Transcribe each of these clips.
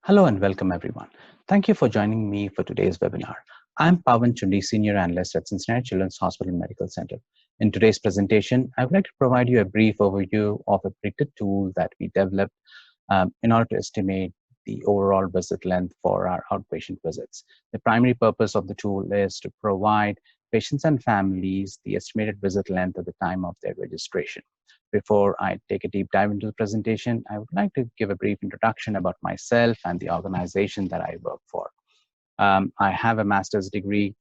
Hello and welcome everyone. Thank you for joining me for today's webinar. I'm Pavan Chundi, Senior Analyst at Cincinnati Children's Hospital Medical Center. In today's presentation, I would like to provide you a brief overview of a predictive tool that we developed in order to estimate the overall visit length for our outpatient visits. The primary purpose of the tool is to provide patients and families the estimated visit length at the time of their registration. Before I take a deep dive into the presentation, I would like to give a brief introduction about myself and the organization that I work for. I have a master's degree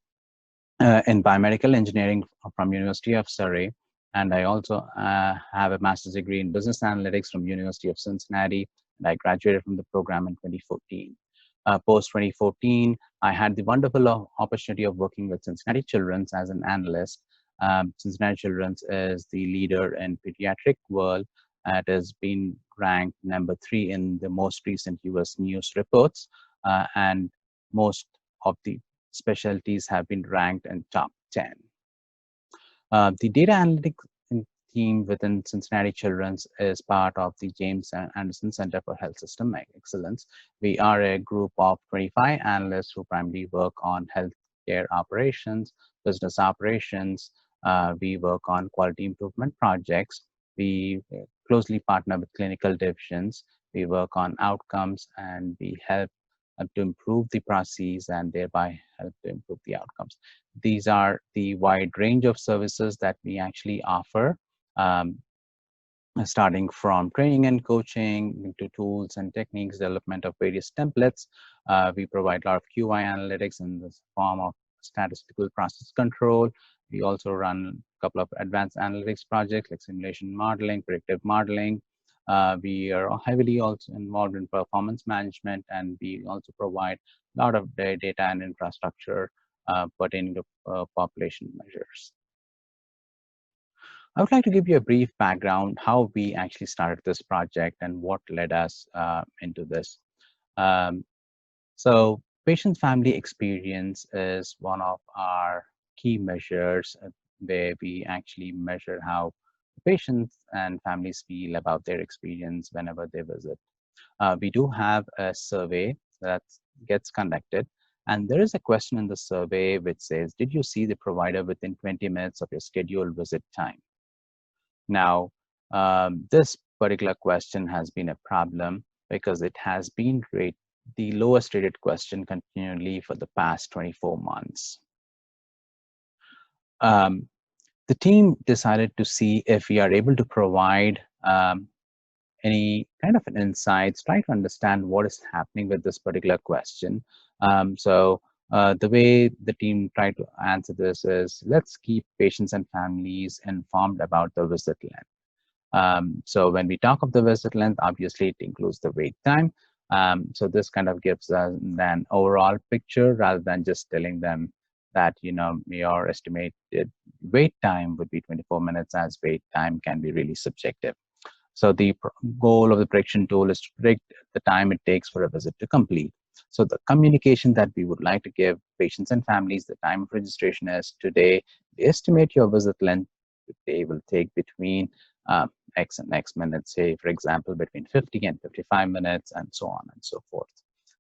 in biomedical engineering from University of Surrey, and I also have a master's degree in business analytics from University of Cincinnati, and I graduated from the program in 2014. Post 2014, I had the wonderful opportunity of working with Cincinnati Children's as an analyst. Cincinnati Children's is the leader in pediatric world. It has been ranked #3 in the most recent US news reports, and most of the specialties have been ranked in top 10. The data analytics team within Cincinnati Children's is part of the James Anderson Center for Health System Excellence. We are a group of 25 analysts who primarily work on healthcare operations, business operations. We work on quality improvement projects. We closely partner with clinical divisions. We work on outcomes, and we help to improve the processes and thereby help to improve the outcomes. These are the wide range of services that we actually offer, starting from training and coaching to tools and techniques, development of various templates. We provide a lot of QI analytics in the form of statistical process control. We also run a couple of advanced analytics projects like simulation modeling, predictive modeling. We are heavily also involved in performance management, and we also provide a lot of data and infrastructure pertaining to population measures. I would like to give you a brief background how we actually started this project and what led us into this. So patient family experience is one of our key measures where we actually measure how patients and families feel about their experience whenever they visit. We do have a survey that gets conducted, and there is a question in the survey which says, did you see the provider within 20 minutes of your scheduled visit time? Now, this particular question has been a problem because it has been the lowest rated question continually for the past 24 months. The team decided to see if we are able to provide any kind of an insights, try to understand what is happening with this particular question. The way the team tried to answer this is, let's keep patients and families informed about the visit length. So when we talk of the visit length, obviously it includes the wait time. So this kind of gives us an overall picture rather than just telling them that, your estimated wait time would be 24 minutes, as wait time can be really subjective. So the goal of the prediction tool is to predict the time it takes for a visit to complete. So the communication that we would like to give patients and families, the time of registration is today, estimate your visit length today will take between X and X minutes, say, for example, between 50 and 55 minutes, and so on and so forth.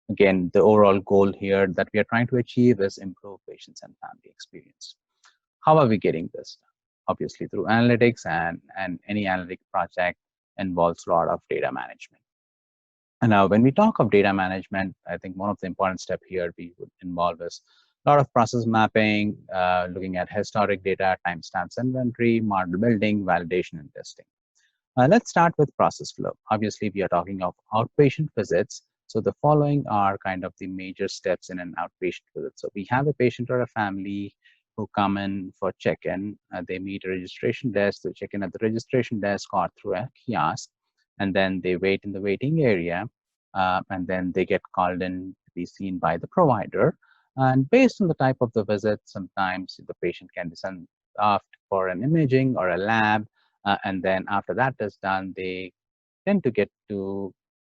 Again, the overall goal here that we are trying to achieve is improve patients and family experience. How are we getting this? Obviously through analytics, and any analytic project involves a lot of data management. And now when we talk of data management, I think one of the important steps here we would involve is a lot of process mapping, looking at historic data, timestamps inventory, model building, validation, and testing. Let's start with process flow. Obviously, we are talking of outpatient visits. So the following are kind of the major steps in an outpatient visit. So we have a patient or a family who come in for check-in. They meet a registration desk, they check in at the registration desk or through a kiosk, and then they wait in the waiting area, and then they get called in to be seen by the provider. And based on the type of the visit, sometimes the patient can be sent off for an imaging or a lab, and then after that is done, they tend to get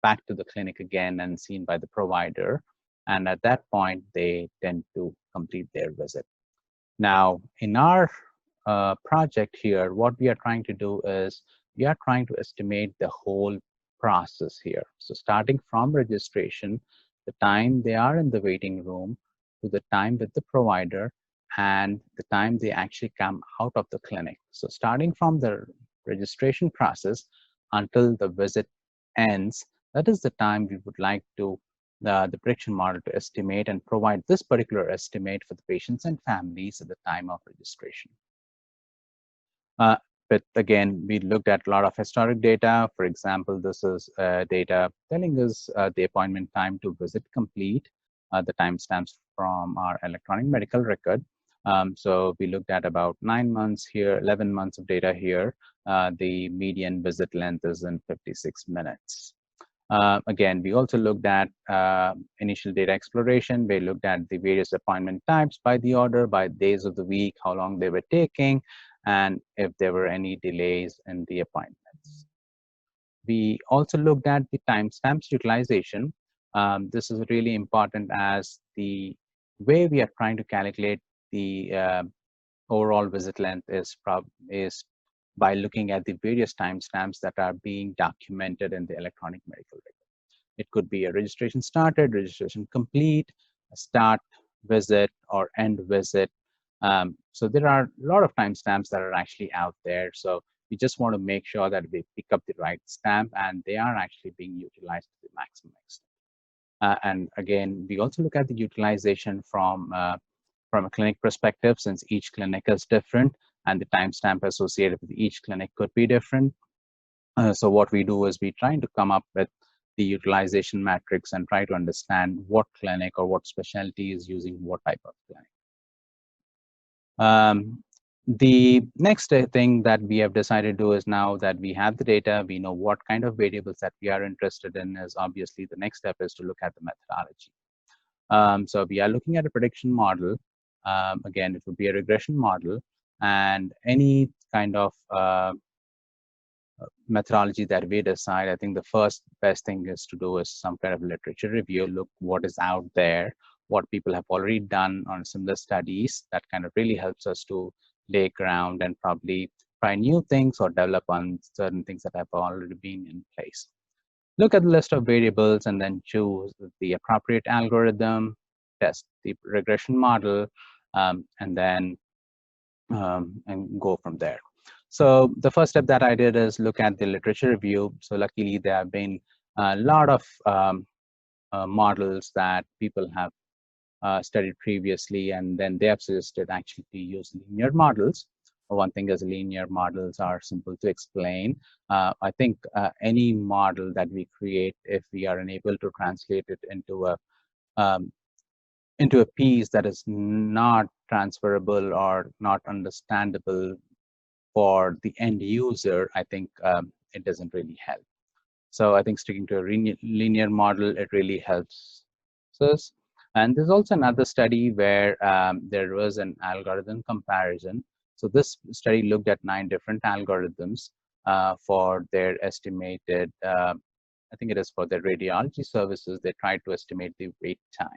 back to the clinic again and seen by the provider. And at that point, they tend to complete their visit. Now, in our project here, what we are trying to do is we are trying to estimate the whole process here. So starting from registration the time they are in the waiting room to the time with the provider and the time they actually come out of the clinic. So starting from the registration process until the visit ends, that is the time we would like to the prediction model to estimate and provide this particular estimate for the patients and families at the time of registration. Uh, but again, we looked at a lot of historic data. For example, this is data telling us the appointment time to visit complete, the timestamps from our electronic medical record. So we looked at about 9 months here, 11 months of data here. The median visit length is in 56 minutes. Again, we also looked at initial data exploration. We looked at the various appointment types by the order, by days of the week, how long they were taking, and if there were any delays in the appointments. We also looked at the timestamps utilization. This is really important as the way we are trying to calculate the overall visit length is by looking at the various timestamps that are being documented in the electronic medical record. It could be a registration started, registration complete, a start visit, or end visit. So there are a lot of timestamps that are actually out there. So we just want to make sure that we pick up the right stamp and they are actually being utilized to the maximum extent. And again, we also look at the utilization from a clinic perspective, since each clinic is different and the timestamp associated with each clinic could be different. So what we do is we try to come up with the utilization matrix and try to understand what clinic or what specialty is using what type of clinic. The next thing that we have decided to do is, now that we have the data, we know what kind of variables that we are interested in, is obviously the next step is to look at the methodology. So we are looking at a prediction model. Again, it would be a regression model, and any kind of methodology that we decide, I think the first best thing is to do is some kind of literature review, look what is out there, what people have already done on similar studies. That kind of really helps us to lay ground and probably try new things or develop on certain things that have already been in place. Look at the list of variables and then choose the appropriate algorithm, test the regression model, and then and go from there. So the first step that I did is look at the literature review. So luckily, there have been a lot of models that people have studied previously, and then they have suggested actually to use linear models. One thing is linear models are simple to explain. I think any model that we create, if we are unable to translate it into a piece that is not transferable or not understandable for the end user, I think it doesn't really help. So I think sticking to a linear model, it really helps us. And there's also another study where there was an algorithm comparison. So this study looked at 9 different algorithms for their estimated, I think it is for their radiology services. They tried to estimate the wait time.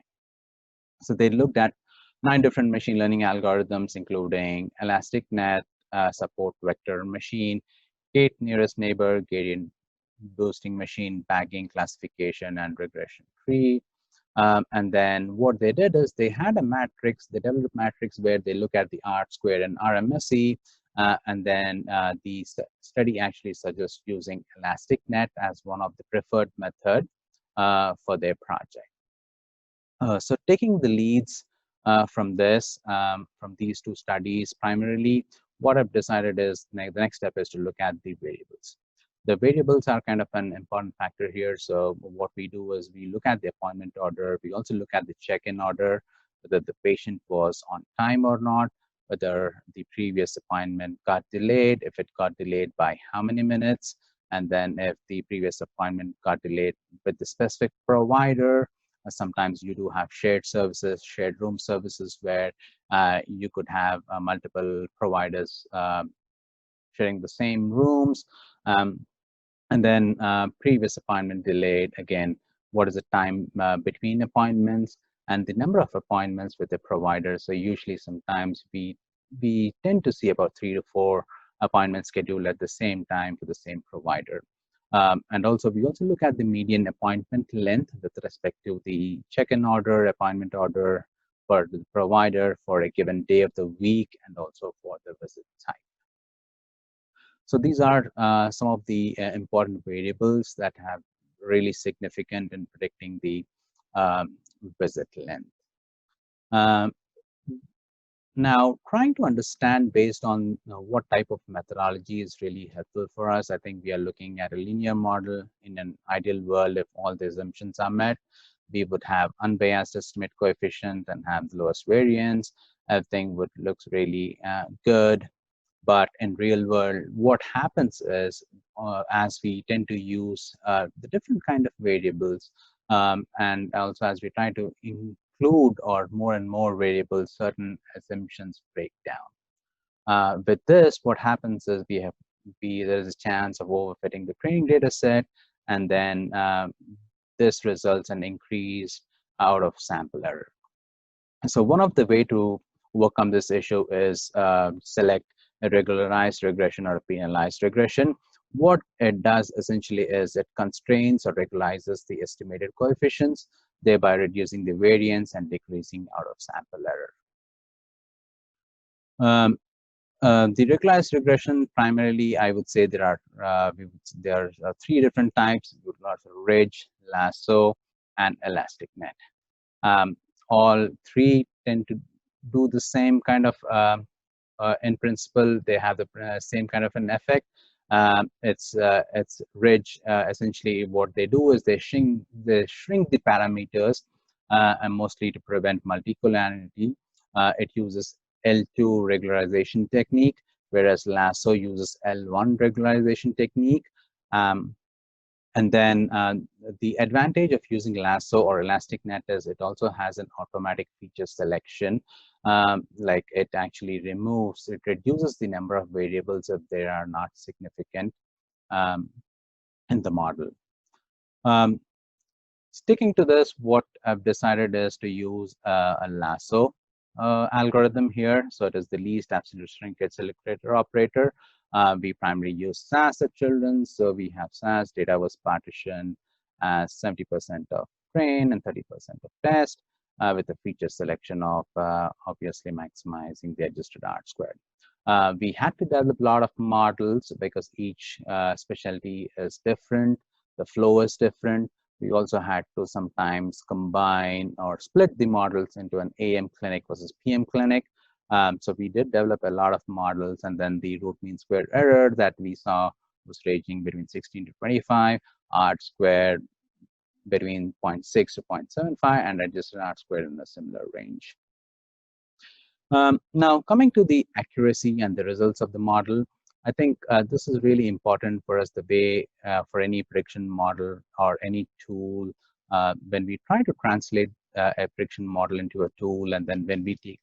So they looked at 9 different machine learning algorithms, including elastic net, support vector machine, gate nearest neighbor, gradient boosting machine, bagging classification, and regression tree. And then what they did is they had a matrix, they developed a matrix where they look at the R squared and RMSE, and then the study actually suggests using elastic net as one of the preferred method for their project. So taking the leads from these 2 studies, primarily what I've decided is the next step is to look at the variables. The variables are kind of an important factor here. So what we do is we look at the appointment order. We also look at the check-in order, whether the patient was on time or not, whether the previous appointment got delayed, if it got delayed by how many minutes, and then if the previous appointment got delayed with the specific provider. Sometimes you do have shared services, shared room services, where you could have multiple providers sharing the same rooms. And then previous appointment delayed. Again, what is the time between appointments and the number of appointments with the provider? So usually sometimes we tend to see about 3 to 4 appointments scheduled at the same time for the same provider. And also, we also look at the median appointment length with respect to the check-in order, appointment order for the provider for a given day of the week, and also for the visit type. So these are some of the important variables that have really significant in predicting the visit length. Um, Now, trying to understand based on what type of methodology is really helpful for us, I think we are looking at a linear model. In an ideal world, if all the assumptions are met, we would have unbiased estimate coefficient and have the lowest variance. Everything would looks really good. But in real world, what happens is, as we tend to use the different kind of variables, and also as we try to include or more and more variables, certain assumptions break down. With this, what happens is there's a chance of overfitting the training data set, and then this results in increased out of sample error. So one of the way to overcome this issue is select a regularized regression or a penalized regression. What it does essentially is it constrains or regularizes the estimated coefficients, thereby reducing the variance and decreasing out of sample error. The regularized regression, primarily, I would say there are three different types: ridge, lasso, and elastic net. All three tend to do the same kind of, in principle, they have the same kind of an effect. It's ridge. Essentially, what they do is they shrink the parameters, and mostly to prevent multicollinearity. It uses L2 regularization technique, whereas lasso uses L1 regularization technique. And then the advantage of using lasso or elastic net is it also has an automatic feature selection. Like it actually reduces the number of variables if they are not significant in the model. Sticking to this, what I've decided is to use a lasso algorithm here. So it is the least absolute shrinkage selector operator. We primarily use SAS at children. So we have SAS, data was partitioned as 70% of train and 30% of test, with a feature selection of obviously maximizing the adjusted R squared. We had to develop a lot of models because each specialty is different. The flow is different. We also had to sometimes combine or split the models into an AM clinic versus PM clinic. So we did develop a lot of models, and then the root mean square error that we saw was ranging between 16 to 25, R squared between 0.6 to 0.75, and adjusted R squared in a similar range. Now, coming to the accuracy and the results of the model, I think this is really important for us, the way for any prediction model or any tool, when we try to translate a prediction model into a tool, and then when we take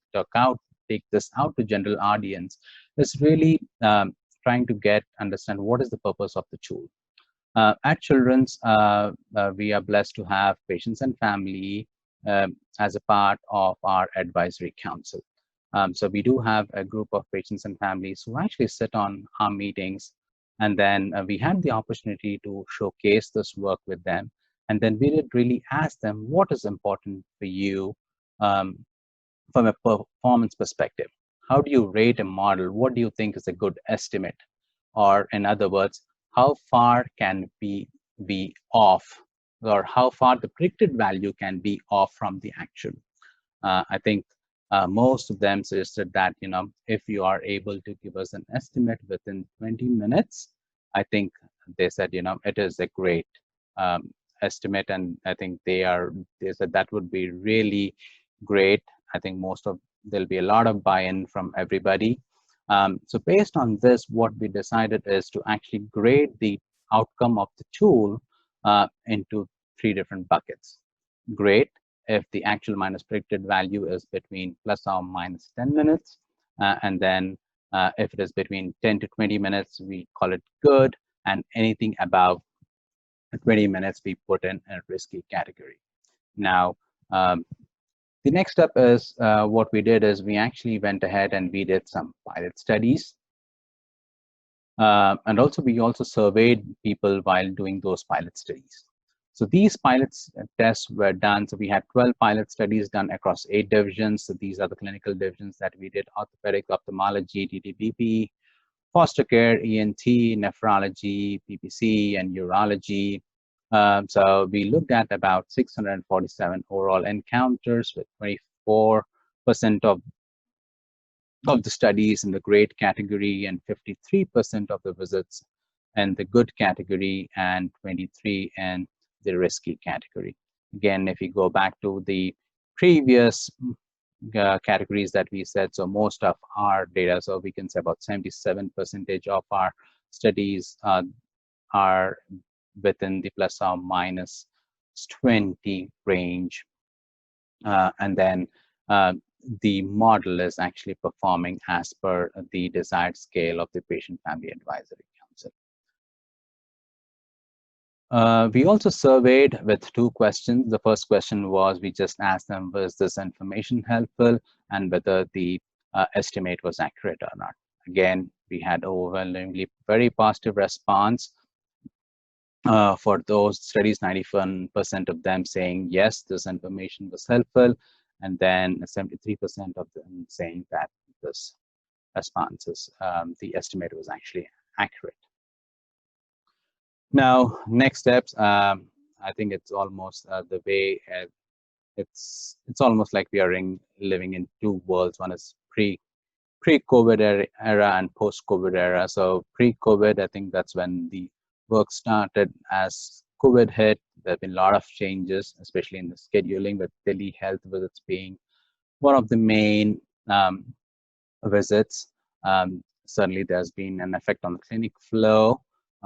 this out to general audience, is really trying to understand what is the purpose of the tool. At Children's, we are blessed to have patients and family as a part of our advisory council. So we do have a group of patients and families who actually sit on our meetings, and then we had the opportunity to showcase this work with them. And then we did really ask them, what is important for you from a performance perspective? How do you rate a model? What do you think is a good estimate? Or in other words, how far can be off, or how far the predicted value can be off from the actual? I think most of them suggested that, if you are able to give us an estimate within 20 minutes, I think they said, it is a great estimate. And I think they said that would be really great. I think there'll be a lot of buy-in from everybody. So based on this, what we decided is to actually grade the outcome of the tool into 3 different buckets. Great, if the actual minus predicted value is between plus or minus 10 minutes. And then if it is between 10 to 20 minutes, we call it good. And anything above 20 minutes, we put in a risky category. Now, the next step is what we did is we actually went ahead and we did some pilot studies. And also, we also surveyed people while doing those pilot studies. So these tests were done. So we had 12 pilot studies done across 8 divisions. So these are the clinical divisions that we did: orthopedic, ophthalmology, DDBP, foster care, ENT, nephrology, PPC, and urology. So we looked at about 647 overall encounters, with 24% of the studies in the great category and 53% of the visits in the good category and 23 in the risky category. Again, if you go back to the previous categories that we said, so most of our data, so we can say about 77% of our studies are within the plus or minus 20 range. And then the model is actually performing as per the desired scale of the Patient Family Advisory Council. We also surveyed with 2 questions. The first question was, we just asked them, was this information helpful, and whether the estimate was accurate or not. Again, we had overwhelmingly very positive response. For those studies, 91% of them saying yes, this information was helpful, and then 73% of them saying that this response is, the estimate was actually accurate. Now, next steps. I think it's almost the way it's almost like we are living in 2 worlds. One is pre-COVID era and post-COVID era. So pre-COVID, I think that's when the work started. As COVID hit, there have been a lot of changes, especially in the scheduling, with telehealth visits being one of the main visits. Certainly, there's been an effect on the clinic flow.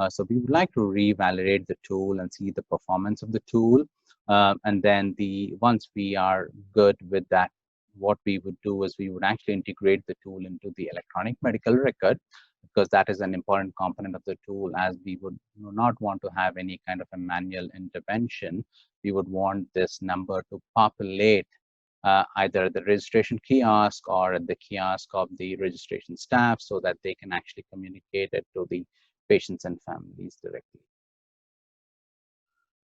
So we would like to revalidate the tool and see the performance of the tool. And then once we are good with that, what we would do is we would actually integrate the tool into the electronic medical record, because that is an important component of the tool, as we would not want to have any kind of a manual intervention. We would want this number to populate either the registration kiosk or at the kiosk of the registration staff, so that they can actually communicate it to the patients and families directly.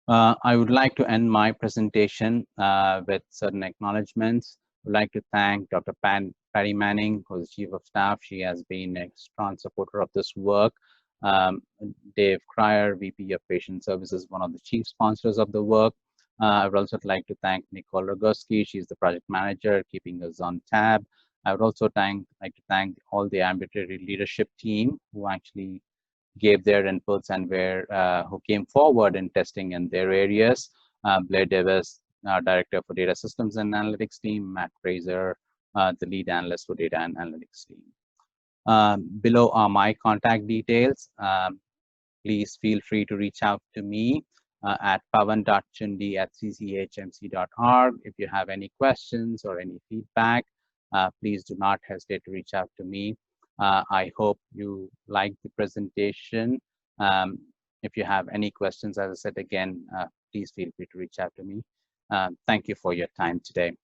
I would like to end my presentation with certain acknowledgements. I would like to thank Dr. Patty Manning, who's Chief of Staff. She has been a strong supporter of this work. Dave Cryer, VP of Patient Services, one of the chief sponsors of the work. I would also like to thank Nicole Rogoski. She's the project manager, keeping us on tab. I would also like to thank all the ambulatory leadership team who actually gave their inputs and who came forward in testing in their areas. Blair Davis, Director for Data Systems and Analytics team, Matt Fraser, the lead analyst for Data and Analytics team. Below are my contact details. Please feel free to reach out to me at pavan.chundi@cchmc.org. If you have any questions or any feedback, please do not hesitate to reach out to me. I hope you liked the presentation. If you have any questions, as I said again, please feel free to reach out to me. Thank you for your time today.